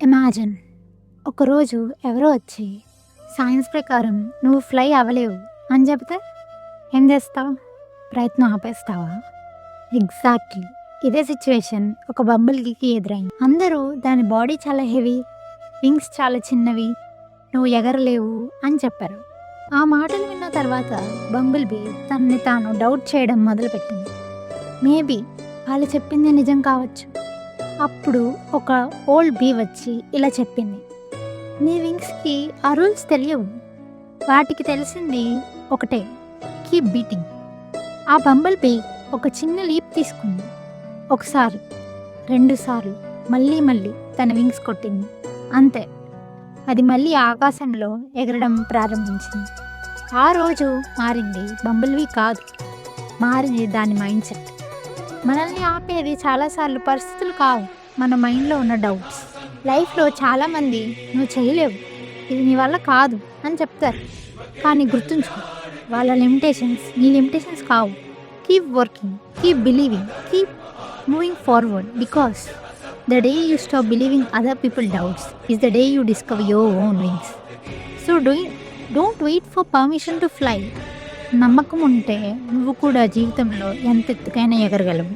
Imagine ఒకరోజు ఎవరో వచ్చి సైన్స్ ప్రకారం నువ్వు ఫ్లై అవ్వలేవు అని చెప్తే ఏం చేస్తావు? ప్రయత్నం ఆపేస్తావా? ఎగ్జాక్ట్లీ ఇదే సిచ్యువేషన్ ఒక బంబుల్కి ఎదురైంది. అందరూ దాని బాడీ చాలా హెవీ, వింగ్స్ చాలా చిన్నవి, నువ్వు ఎగరలేవు అని చెప్పారు. ఆ మాటలు విన్న తర్వాత బంబుల్ బీ తనని తాను డౌట్ చేయడం మొదలుపెట్టింది. మేబీ వాళ్ళు చెప్పింది నిజం కావచ్చు. అప్పుడు ఒక ఓల్డ్ బీ వచ్చి ఇలా చెప్పింది, నీ వింగ్స్కి ఆ రూల్స్ తెలియవు, వాటికి తెలిసింది ఒకటే, కీప్ బీటింగ్. ఆ బంబుల్ బీ ఒక చిన్న లీప్ తీసుకుంది. ఒకసారి, 2 సార్లు, మళ్ళీ తన వింగ్స్ కొట్టింది. అంతే, అది మళ్ళీ ఆకాశంలో ఎగరడం ప్రారంభించింది. ఆ రోజు మారింది బంబుల్ బీ కాదు, మారింది దాని మైండ్ సెట్. మనల్ని ఆపేది చాలాసార్లు పరిస్థితులు కావు, మన మైండ్లో ఉన్న డౌట్స్. లైఫ్లో చాలామంది నువ్వు చేయలేవు, ఇది నీ వల్ల కాదు అని చెప్తారు. కానీ గుర్తుంచుకో, వాళ్ళ లిమిటేషన్స్ నీ లిమిటేషన్స్ కావు. Keep working, keep believing, keep moving forward, because the day you stop believing other people doubts is the day you discover your own wings. So don't wait for permission to fly. నమ్మకం ఉంటే నువ్వు కూడా జీవితంలో ఎంత ఎత్తుకైనా ఎగరగలవు.